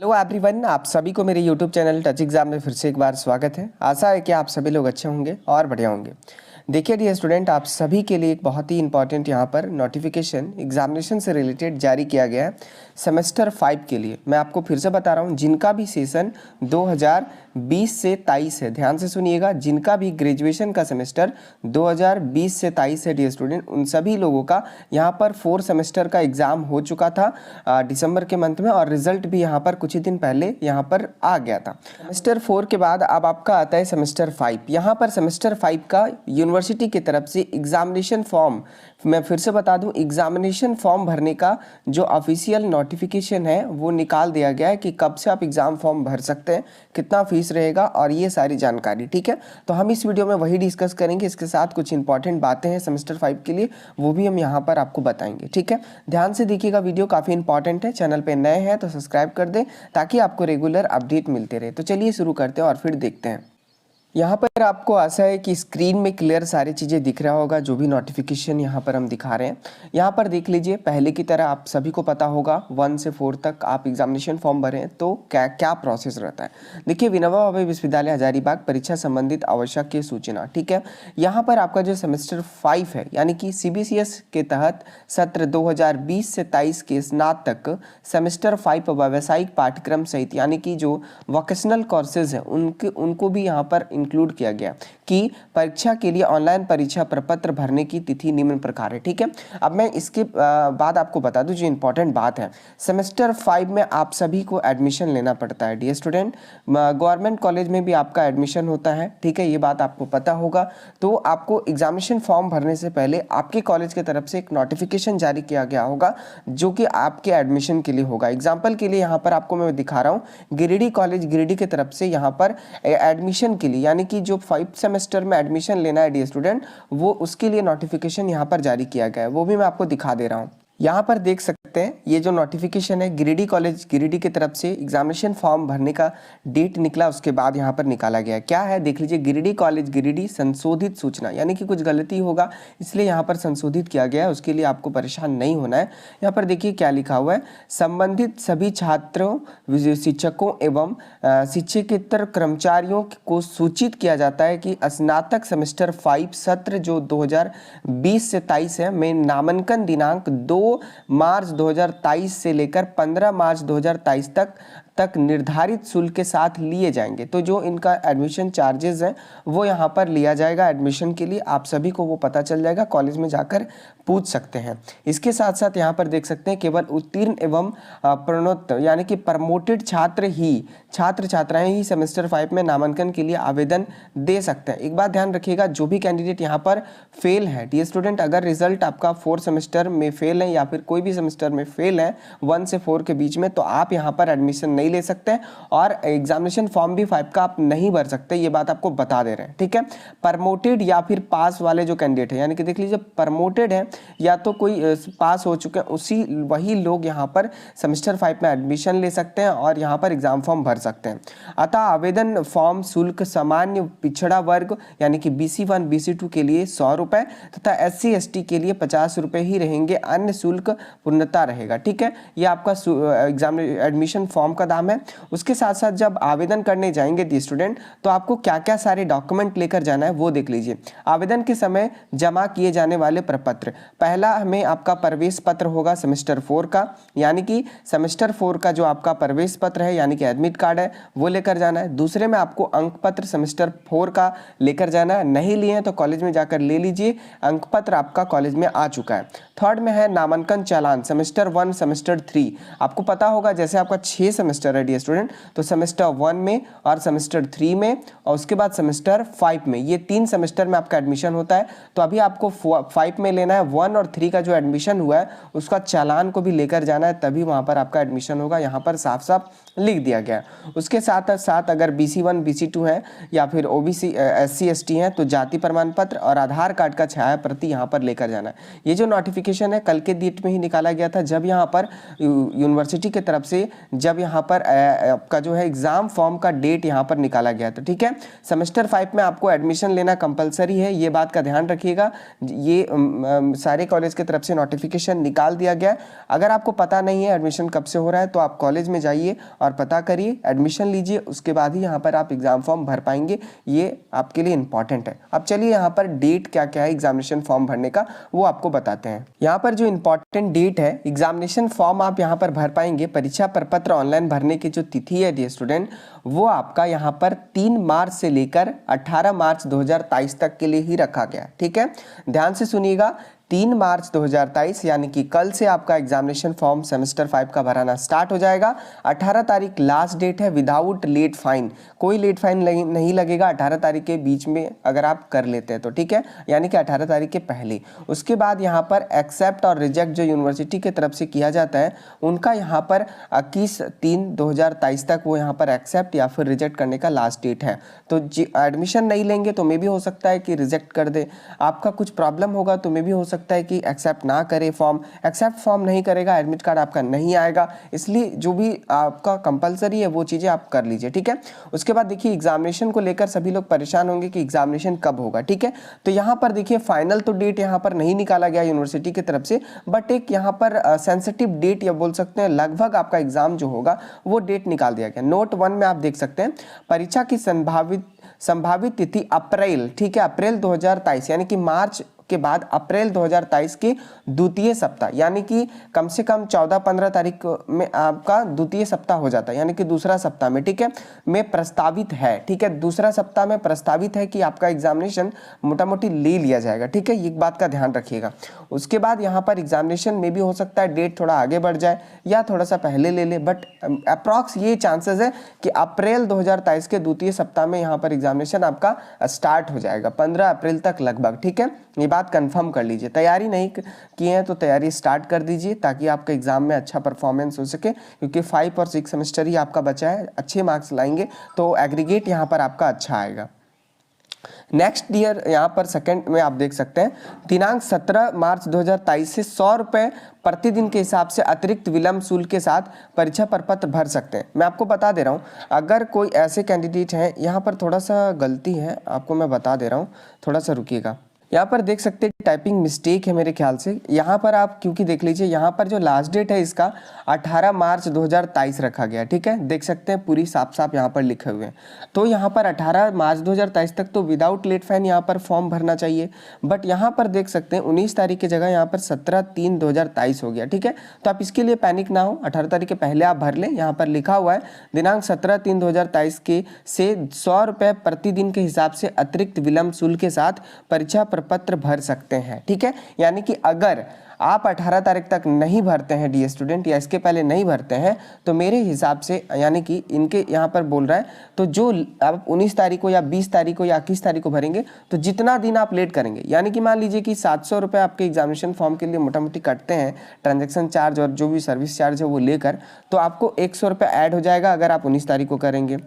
Hello everyone, आप सभी को मेरे यूट्यूब चैनल टच एग्जाम में फिर से एक बार स्वागत है। आशा है कि आप सभी लोग अच्छे होंगे और बढ़िया होंगे। देखिए डियर स्टूडेंट, आप सभी के लिए एक बहुत ही इंपॉर्टेंट यहाँ पर नोटिफिकेशन एग्जामिनेशन से रिलेटेड जारी किया गया है सेमेस्टर 5 के लिए। मैं आपको फिर से बता रहा हूँ, जिनका भी सेशन 2020 से 23 है, ध्यान से सुनिएगा, जिनका भी ग्रेजुएशन का सेमेस्टर 2020 से 23 है डियर स्टूडेंट, उन सभी लोगों का यहाँ पर 4 सेमेस्टर का एग्ज़ाम हो चुका था दिसंबर के मंथ में, और रिजल्ट भी यहाँ पर कुछ ही दिन पहले यहाँ पर आ गया था। सेमेस्टर 4 के बाद अब आपका आता है सेमेस्टर 5। यहाँ पर सेमेस्टर 5 का यूनिवर्सिटी की तरफ से एग्जामिनेशन फॉर्म, मैं फिर से बता दूं, एग्जामिनेशन फॉर्म भरने का जो ऑफिशियल नोटिफिकेशन है वो निकाल दिया गया है कि कब से आप एग्ज़ाम फॉर्म भर सकते हैं, कितना फीस रहेगा और ये सारी जानकारी। ठीक है, तो हम इस वीडियो में वही डिस्कस करेंगे। इसके साथ कुछ इंपॉर्टेंट बातें हैं सेमेस्टर 5 के लिए, वो भी हम यहाँ पर आपको बताएंगे। ठीक है, ध्यान से देखिएगा, वीडियो काफ़ी इंपॉर्टेंट है। चैनल पर नए हैं तो सब्सक्राइब कर दें ताकि आपको रेगुलर अपडेट मिलते रहे। तो चलिए शुरू करते हैं और फिर देखते हैं। यहाँ पर आपको आशा है कि स्क्रीन में क्लियर सारी चीज़ें दिख रहा होगा, जो भी नोटिफिकेशन यहाँ पर हम दिखा रहे हैं। यहाँ पर देख लीजिए, पहले की तरह आप सभी को पता होगा 1 से 4 तक आप एग्जामिनेशन फॉर्म भरें तो क्या क्या प्रोसेस रहता है। देखिए, विनोबा भावे विश्वविद्यालय हजारीबाग परीक्षा संबंधित आवश्यक सूचना। ठीक है, यहाँ पर आपका जो सेमेस्टर 5 है, यानी कि CBCS के तहत सत्र 2020 से 23 के स्नातक सेमेस्टर 5 व्यावसायिक पाठ्यक्रम सहित, यानी कि जो वोकेशनल कोर्सेज हैं उनको भी यहाँ पर इंक्लूड किया गया कि परीक्षा के लिए ऑनलाइन परीक्षा प्रपत्र भरने की तिथि निम्न प्रकार है। ठीक है, अब मैं इसके बाद आपको बता दूं जो इंपॉर्टेंट बात है, सेमेस्टर 5 में आप सभी को एडमिशन लेना पड़ता है डियर स्टूडेंट। गवर्नमेंट कॉलेज में भी आपका एडमिशन होता है, ठीक है, ये बात आपको पता होगा। तो आपको एग्जामिनेशन फॉर्म भरने से पहले आपके कॉलेज की तरफ से एक नोटिफिकेशन जारी किया गया होगा जो कि आपके एडमिशन के लिए होगा। एग्जाम्पल के लिए यहाँ पर आपको मैं दिखा रहा हूँ, गिरिडीह कॉलेज गिरिडीह की तरफ से यहाँ पर एडमिशन के लिए, यानी कि जो 5 सेमेस्टर में एडमिशन लेना है डियर स्टूडेंट, वो उसके लिए नोटिफिकेशन यहाँ पर जारी किया गया है। वो भी मैं आपको दिखा दे रहा हूँ। यहाँ पर देख सकते हैं, ये जो नोटिफिकेशन है गिरिडीह कॉलेज गिरिडीह की तरफ से एग्जामिनेशन फॉर्म भरने का डेट निकला, उसके बाद यहाँ पर निकाला गया क्या है, देख लीजिए, गिरिडीह कॉलेज गिरिडीह संशोधित सूचना, यानी कि कुछ गलती होगा इसलिए यहाँ पर संशोधित किया गया है, उसके लिए आपको परेशान नहीं होना है। यहाँ पर देखिए क्या लिखा हुआ है, संबंधित सभी छात्रों, शिक्षकों एवं शिक्षकेतर कर्मचारियों को सूचित किया जाता है कि स्नातक सेमेस्टर 5 सत्र जो 2020 से 23 है में नामांकन दिनांक 2 मार्च 2023 से लेकर 15 मार्च 2023 तक निर्धारित शुल्क के साथ लिए जाएंगे। तो जो इनका एडमिशन चार्जेस हैं वो यहाँ पर लिया जाएगा एडमिशन के लिए, आप सभी को वो पता चल जाएगा, कॉलेज में जाकर पूछ सकते हैं। इसके साथ साथ यहाँ पर देख सकते हैं, केवल उत्तीर्ण एवं प्रणोत्तर यानी कि प्रमोटेड छात्र छात्राएं ही सेमेस्टर 5 में नामांकन के लिए आवेदन दे सकते हैं। एक बात ध्यान रखिएगा, जो भी कैंडिडेट यहाँ पर फेल है डियर स्टूडेंट, अगर रिजल्ट आपका 4 सेमेस्टर में फेल है या फिर कोई भी सेमेस्टर में फेल है 1 से 4 के बीच में, तो आप यहाँ पर एडमिशन नहीं ले सकते और एग्जामिनेशन फॉर्म भी 5 का आप नहीं भर सकते, ये बात आपको बता दे रहे हैं। ठीक है, प्रमोटेड या फिर पास वाले जो कैंडिडेट है, यानी कि देख लीजिए, प्रमोटेड है या तो कोई पास हो चुके हैं, वही लोग यहाँ पर सेमेस्टर 5 में एडमिशन ले सकते हैं और यहाँ पर एग्जाम फॉर्म भर सकते हैं। अतः आवेदन फॉर्म शुल्क सामान्य पिछड़ा वर्ग यानी कि BC1 BC2 के लिए 100 रुपए तथा SC ST के लिए 50 रुपए ही रहेंगे, अन्य शुल्क पूर्णतः रहेगा। ठीक है, ये आपका एग्जाम एडमिशन फॉर्म का दाम है। उसके साथ साथ जब आवेदन करने जाएंगे दी स्टूडेंट, तो आपको क्या क्या सारे डॉक्यूमेंट लेकर जाना है वो देख लीजिए। आवेदन के समय जमा किए जाने वाले प्रपत्र, पहला हमें आपका प्रवेश पत्र होगा सेमेस्टर 4 का, यानी कि सेमेस्टर 4 का जो आपका प्रवेश पत्र है यानी कि एडमिट कार्ड है वो लेकर जाना है। दूसरे में आपको अंक पत्र सेमेस्टर 4 का लेकर जाना है, नहीं लिए हैं तो कॉलेज में जाकर ले लीजिए, अंक पत्र आपका कॉलेज में आ चुका है। थर्ड में है नामांकन चालान सेमेस्टर 1 सेमेस्टर 3, आपको पता होगा जैसे आपका 6 सेमेस्टर है डियर स्टूडेंट, तो सेमेस्टर 1 में और सेमेस्टर 3 में और उसके बाद सेमेस्टर 5 में, ये 3 सेमेस्टर में आपका एडमिशन होता है। तो अभी आपको 5 में लेना है, 1 और 3 का जो एडमिशन हुआ है उसका चालान को भी लेकर जाना है, तभी वहाँ पर आपका एडमिशन होगा, यहाँ पर साफ साफ लिख दिया गया। उसके साथ साथ अगर BC1 BC2 है या फिर OBC SC ST हैं तो जाति प्रमाण पत्र और आधार कार्ड का छाया प्रति यहाँ पर लेकर जाना है। ये जो नोटिफिकेशन नोटिफिकेशन है कल के डेट में ही निकाला गया था, जब यहाँ पर यूनिवर्सिटी की तरफ से जब यहाँ पर आपका जो है एग्ज़ाम फॉर्म का डेट यहाँ पर निकाला गया था। ठीक है, सेमेस्टर 5 में आपको एडमिशन लेना कंपलसरी है, ये बात का ध्यान रखिएगा। ये सारे कॉलेज की तरफ से नोटिफिकेशन निकाल दिया गया। अगर आपको पता नहीं है एडमिशन कब से हो रहा है तो आप कॉलेज में जाइए और पता करिए, एडमिशन लीजिए, उसके बाद ही यहाँ पर आप एग्ज़ाम फॉर्म भर पाएंगे। ये आपके लिए इंपॉर्टेंट है। अब चलिए यहाँ पर डेट क्या क्या है एग्जामिनेशन फॉर्म भरने का वो आपको बताते हैं। यहाँ पर जो इंपॉर्टेंट डेट है एग्जामिनेशन फॉर्म आप यहाँ पर भर पाएंगे, परीक्षा प्रपत्र ऑनलाइन भरने की जो तिथि है डियर स्टूडेंट वो आपका यहाँ पर 3 मार्च से लेकर 18 मार्च 2023 तक के लिए ही रखा गया। ठीक है, ध्यान से सुनिएगा, 3 मार्च 2023 यानी कि कल से आपका एग्जामिनेशन फॉर्म सेमेस्टर 5 का भराना स्टार्ट हो जाएगा। 18 तारीख लास्ट डेट है विदाउट लेट फाइन, कोई लेट फाइन नहीं लगेगा 18 तारीख के बीच में अगर आप कर लेते हैं तो। ठीक है, यानी कि 18 तारीख के पहले। उसके बाद यहाँ पर एक्सेप्ट और रिजेक्ट जो यूनिवर्सिटी की तरफ से किया जाता है उनका यहाँ पर 21/3/2023 तक वो यहाँ पर एक्सेप्ट या फिर रिजेक्ट करने का लास्ट डेट है। तो एडमिशन नहीं लेंगे तो मे भी हो सकता है कि रिजेक्ट कर दे, आपका कुछ प्रॉब्लम होगा तो मे भी हो सकता है कि एक्सेप्ट ना करे फॉर्म, एक्सेप्ट फॉर्म नहीं करेगा एडमिट कार्ड आपका नहीं आएगा। इसलिए जो भी आपका कंपलसरी है वो चीज़ें आप कर लीजिए। ठीक है, उसके बाद देखिए एग्जामिनेशन को लेकर सभी लोग परेशान होंगे कि एग्जामिनेशन कब होगा। ठीक है, तो यहाँ पर देखिए फाइनल तो डेट यहाँ पर नहीं निकाला गया यूनिवर्सिटी की तरफ से, बट एक यहाँ पर सेंसिटिव डेट या बोल सकते हैं लगभग आपका एग्जाम जो होगा वो डेट निकाल दिया गया। नोट 1 में आप देख सकते हैं परीक्षा की संभावित तिथि अप्रैल, ठीक है, अप्रैल 2023 यानी कि मार्च के बाद अप्रैल 2023 के द्वितीय सप्ताह यानी कि कम से कम 14-15 तारीख में आपका द्वितीय सप्ताह हो जाता है, यानी कि दूसरा सप्ताह में, ठीक है, में प्रस्तावित है। ठीक है, दूसरा सप्ताह में प्रस्तावित है कि आपका एग्जामिनेशन मोटा मोटी ले लिया जाएगा। ठीक है, ये बात का ध्यान रखिएगा। उसके बाद यहाँ पर एग्जामिनेशन में भी हो सकता है डेट थोड़ा आगे बढ़ जाए या थोड़ा सा पहले ले ले, बट अप्रॉक्स ये चांसेस है कि अप्रैल 2023 के द्वितीय सप्ताह में यहाँ पर एग्जामिनेशन आपका स्टार्ट हो जाएगा 15 अप्रैल तक लगभग। ठीक है, ये बात कंफर्म कर लीजिए। तैयारी नहीं किए हैं तो तैयारी स्टार्ट कर दीजिए ताकि आपका एग्जाम में अच्छा परफॉर्मेंस हो सके, क्योंकि 5 और 6 सेमेस्टर ही आपका बचा है। अच्छे मार्क्स लाएंगे तो एग्रीगेट यहाँ पर आपका अच्छा आएगा। नेक्स्ट ईयर यहाँ पर सेकंड में आप देख सकते हैं दिनांक 17 मार्च 2023 से 100 रुपये प्रतिदिन के हिसाब से अतिरिक्त विलंब शुल्क के साथ परीक्षा प्रपत्र भर सकते हैं। मैं आपको बता दे रहा हूँ, अगर कोई ऐसे कैंडिडेट हैं, यहाँ पर थोड़ा सा गलती है आपको मैं बता दे रहा हूँ, थोड़ा सा रुकिएगा। यहाँ पर देख सकते हैं टाइपिंग मिस्टेक है मेरे ख्याल से। यहाँ पर आप क्योंकि देख लीजिए यहाँ पर जो लास्ट डेट है इसका 18 मार्च 2023 रखा गया। ठीक है, देख सकते हैं पूरी साफ साफ यहाँ पर लिखे हुए हैं। तो यहाँ पर 18 मार्च 2023 तक तो विदाउट लेट फाइन यहाँ पर फॉर्म भरना चाहिए, बट यहाँ पर देख सकते हैं 19 तारीख की जगह यहाँ पर 17/3/2023 हो गया। ठीक है, तो आप इसके लिए पैनिक ना हो, 18 तारीख के पहले आप भर लें। यहाँ पर लिखा हुआ है दिनांक 17/3/2023 के से 100 रुपये प्रतिदिन के हिसाब से अतिरिक्त विलंब शुल्क के साथ परीक्षा प्रपत्र भर सकते हैं। ठीक है, यानी कि अगर आप 18 तारीख तक नहीं भरते हैं डियर स्टूडेंट या इसके पहले नहीं भरते हैं तो मेरे हिसाब से यानी कि इनके यहाँ पर बोल रहा है तो जो आप 19 तारीख को या 20 तारीख को या 21 तारीख को भरेंगे तो जितना दिन आप लेट करेंगे, यानी कि मान लीजिए कि 700 रुपये आपके एग्जामिनेशन फॉर्म के लिए मोटा मोटी कटते हैं ट्रांजैक्शन चार्ज और जो भी सर्विस चार्ज है वो लेकर, तो आपको 100 रुपये ऐड हो जाएगा अगर आप 19 तारीख को करेंगे।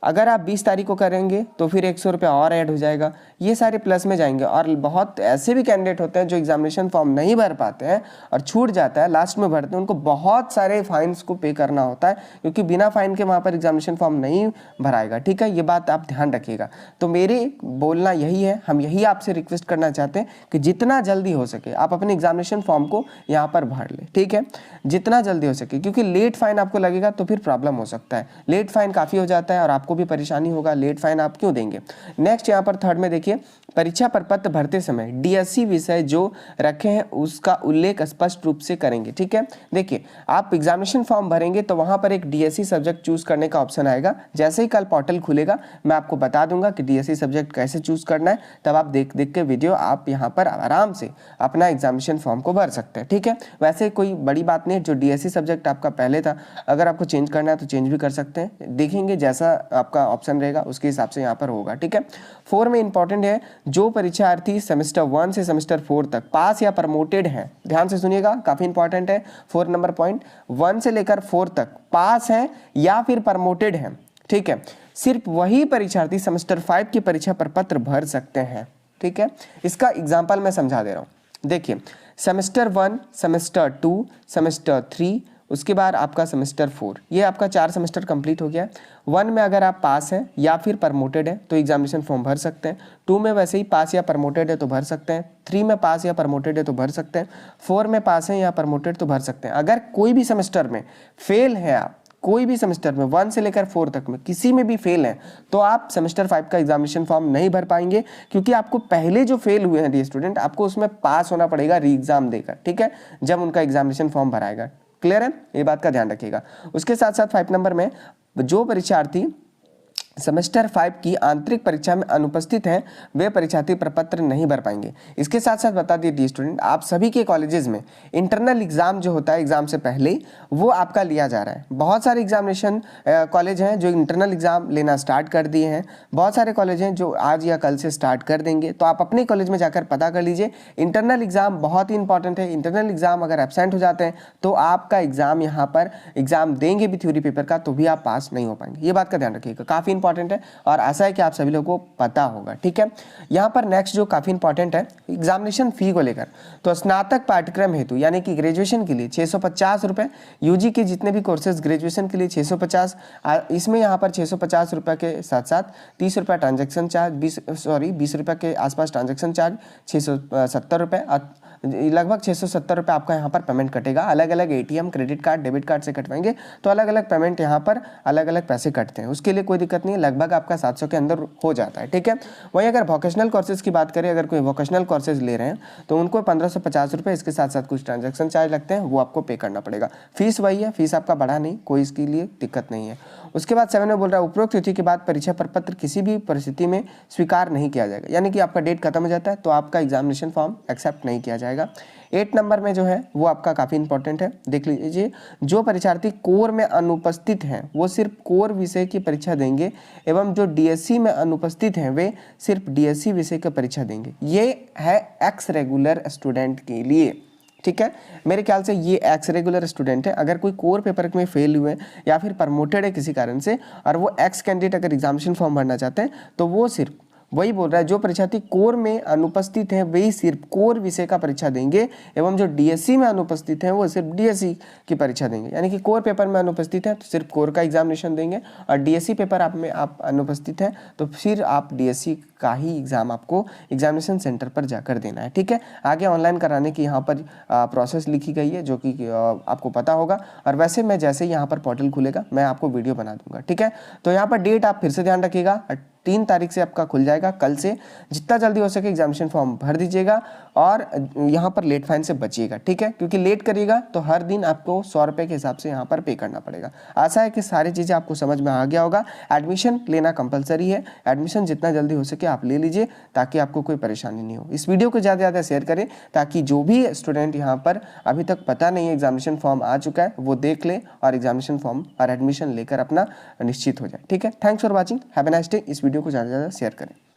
अगर आप 20 तारीख को करेंगे तो फिर 100 रुपये और ऐड हो जाएगा। ये सारे प्लस में जाएंगे। और बहुत ऐसे भी कैंडिडेट होते हैं जो एग्जामिनेशन फॉर्म नहीं भर पाते हैं और छूट जाता है, लास्ट में भरते हैं, उनको बहुत सारे फाइन्स को पे करना होता है, क्योंकि बिना फाइन के वहाँ पर एग्जामिनेशन फॉर्म नहीं भराएगा। ठीक है, ये बात आप ध्यान रखिएगा। तो मेरे बोलना यही है, हम यही आपसे रिक्वेस्ट करना चाहते हैं कि जितना जल्दी हो सके आप अपने एग्जामिनेशन फॉर्म को यहाँ पर भर लें। ठीक है, जितना जल्दी हो सके, क्योंकि लेट फाइन आपको लगेगा तो फिर प्रॉब्लम हो सकता है। लेट फाइन काफ़ी हो जाता है और आपको भी परेशानी होगा, लेट फाइन आप क्यों देंगे। नेक्स्ट यहाँ पर थर्ड में देखिए परीक्षा प्रपत्र भरते समय डीएससी विषय जो रखे हैं उसका उल्लेख स्पष्ट रूप से करेंगे। ठीक है, देखिए आप एग्जामिनेशन फॉर्म भरेंगे तो वहां पर एक डीएससी सब्जेक्ट चूज करने का ऑप्शन आएगा। जैसे ही कल पोर्टल खुलेगा मैं आपको बता दूंगा कि डीएससी सब्जेक्ट कैसे चूज करना है, तब आप देख के वीडियो आप यहाँ पर आराम से अपना एग्जामिनेशन फॉर्म को भर सकते हैं। ठीक है, वैसे कोई बड़ी बात नहीं है, जो डीएससी सब्जेक्ट आपका पहले था अगर आपको चेंज करना है तो चेंज भी कर सकते हैं, देखेंगे जैसा आपका ऑप्शन रहेगा उसके हिसाब से यहाँ पर होगा। ठीक है, 4 में इंपॉर्टेंट है जो परीक्षार्थी सेमेस्टर 1 से सेमेस्टर 4 तक पास या प्रमोटेड हैं, ध्यान से सुनिएगा, काफी इंपॉर्टेंट है 4 नंबर पॉइंट, 1 से लेकर 4 तक पास हैं या फिर प्रमोटेड हैं। ठीक है, सिर्फ वही परीक्षार्थी सेमेस्टर 5 की परीक्षा प्रपत्र भर सकते हैं। ठीक है, इसका एग्जाम्पल मैं समझा दे रहा हूँ। देखिए सेमेस्टर 1, सेमेस्टर 2, सेमेस्टर 3, उसके बाद आपका सेमेस्टर 4, ये आपका 4 सेमेस्टर कंप्लीट हो गया। 1 में अगर आप पास हैं या फिर प्रमोटेड है तो एग्जामिनेशन फॉर्म भर सकते हैं। 2 में वैसे ही पास या प्रमोटेड है तो भर सकते हैं। 3 में पास या प्रमोटेड है तो भर सकते हैं। 4 में पास है या प्रमोटेड तो भर सकते हैं। अगर कोई भी सेमेस्टर में फेल है आप, कोई भी सेमेस्टर में 1 से लेकर 4 तक में किसी में भी फेल है तो आप सेमेस्टर 5 का एग्जामिनेशन फॉर्म नहीं भर पाएंगे, क्योंकि आपको पहले जो फेल हुए हैं डी स्टूडेंट, आपको उसमें पास होना पड़ेगा री एग्जाम देकर, ठीक है, जब उनका एग्जामिनेशन फॉर्म भराएगा। क्लियर है, ये बात का ध्यान रखिएगा। उसके साथ साथ 5 नंबर में जो परीक्षार्थी सेमेस्टर 5 की आंतरिक परीक्षा में अनुपस्थित हैं वे परीक्षार्थी प्रपत्र नहीं भर पाएंगे। इसके साथ साथ बता दिए स्टूडेंट, आप सभी के कॉलेजेस में इंटरनल एग्जाम जो होता है एग्जाम से पहले वो आपका लिया जा रहा है। बहुत सारे एग्जामिनेशन कॉलेज हैं जो इंटरनल एग्जाम लेना स्टार्ट कर दिए हैं, बहुत सारे कॉलेज हैं जो आज या कल से स्टार्ट कर देंगे। तो आप अपने कॉलेज में जाकर पता कर लीजिए। इंटरनल एग्जाम बहुत ही इंपॉर्टेंट है। इंटरनल एग्जाम अगर एब्सेंट हो जाते हैं तो आपका एग्जाम यहाँ पर एग्जाम देंगे भी थ्योरी पेपर का तो भी आप पास नहीं हो पाएंगे। ये बात का ध्यान रखिएगा, काफ़ी इंपॉर्टेंट है और आशा है कि आप सभी लोगों को पता होगा, ठीक है। यहाँ पर नेक्स्ट जो काफ़ी इंपॉर्टेंट है एग्जामिनेशन फी को लेकर, तो स्नातक पाठ्यक्रम हेतु यानी कि ग्रेजुएशन के लिए 650 रुपये, यूजी के जितने भी कोर्सेज ग्रेजुएशन के लिए 650, इसमें यहाँ पर 650 रुपये के साथ साथ 30 रुपये ट्रांजेक्शन चार्ज, 20 रुपये के आसपास ट्रांजेक्शन चार्ज, 670 रुपये, लगभग 670 रुपये आपका यहाँ पर पेमेंट कटेगा। अलग अलग ATM, credit card, debit card से कटवाएंगे तो अलग अलग पेमेंट यहाँ पर अलग अलग पैसे कटते हैं। उसके लिए कोई दिक्कत नहीं है, लगभग आपका 700 के अंदर हो जाता है, ठीक है। वहीं अगर वोकेशनल कोर्सेज की बात करें, अगर कोई वोकेशनल कोर्सेज ले रहे हैं तो उनको 1550 रुपये, इसके साथ साथ कुछ ट्रांजेक्शन चार्ज लगते हैं, वो आपको पे करना पड़ेगा। फीस वही है, फीस आपका बढ़ा नहीं, कोई इसके लिए दिक्कत नहीं है। उसके बाद 7 में बोल रहा है उपरोक्त तिथि के बाद परीक्षा प्रपत्र किसी भी परिस्थिति में स्वीकार नहीं किया जाएगा, यानी कि आपका डेट खत्म हो जाता है तो आपका एग्जामिनेशन फॉर्म एक्सेप्ट नहीं किया जाएगा। 8 नंबर में जो है वो आपका काफ़ी इंपॉर्टेंट है, देख लीजिए। जो परीक्षार्थी कोर में अनुपस्थित हैं वो सिर्फ कोर विषय की परीक्षा देंगे एवं जो डीएससी में अनुपस्थित हैं वे सिर्फ डीएससी विषय की परीक्षा देंगे। ये है एक्स रेगुलर स्टूडेंट के लिए, ठीक है। मेरे ख्याल से ये एक्स रेगुलर स्टूडेंट है। अगर कोई कोर पेपर में फेल हुए या फिर प्रमोटेड है किसी कारण से और वो एक्स कैंडिडेट अगर एग्जामिनेशन फॉर्म भरना चाहते हैं तो वो सिर्फ वही बोल रहा है, जो परीक्षार्थी कोर में अनुपस्थित हैं वही सिर्फ कोर विषय का परीक्षा देंगे एवं जो डीएससी में अनुपस्थित हैं वो सिर्फ डीएससी की परीक्षा देंगे। यानी कि कोर पेपर में अनुपस्थित है तो सिर्फ कोर का एग्जामिनेशन देंगे और डीएससी पेपर आप अनुपस्थित हैं तो फिर आप डीएससी का ही एग्जाम आपको एग्जामिनेशन सेंटर पर जाकर देना है, ठीक है। आगे ऑनलाइन कराने की यहाँ पर प्रोसेस लिखी गई है जो कि आपको पता होगा, और वैसे मैं जैसे ही यहाँ पर पोर्टल खुलेगा मैं आपको वीडियो बना दूंगा, ठीक है। तो यहाँ पर डेट आप फिर से ध्यान रखिएगा, 3 तारीख से आपका खुल जाएगा, कल से। जितना जल्दी हो सके एग्जामिनेशन फॉर्म भर दीजिएगा और यहाँ पर लेट फाइन से बचिएगा, ठीक है, क्योंकि लेट करिएगा तो हर दिन आपको 100 रुपये के हिसाब से यहाँ पर पे करना पड़ेगा। आशा है कि सारी चीज़ें आपको समझ में आ गया होगा। एडमिशन लेना कंपलसरी है, एडमिशन जितना जल्दी हो सके आप ले लीजिए ताकि आपको कोई परेशानी नहीं हो। इस वीडियो को ज़्यादा से ज़्यादा शेयर करें ताकि जो भी स्टूडेंट यहाँ पर अभी तक पता नहीं है एग्जामिनेशन फॉर्म आ चुका है वो देख ले और एग्जामिनेशन फॉर्म और एडमिशन लेकर अपना निश्चित हो जाए, ठीक है। Thanks for watching, have a nice day. इस वीडियो को ज़्यादा से ज़्यादा शेयर करें।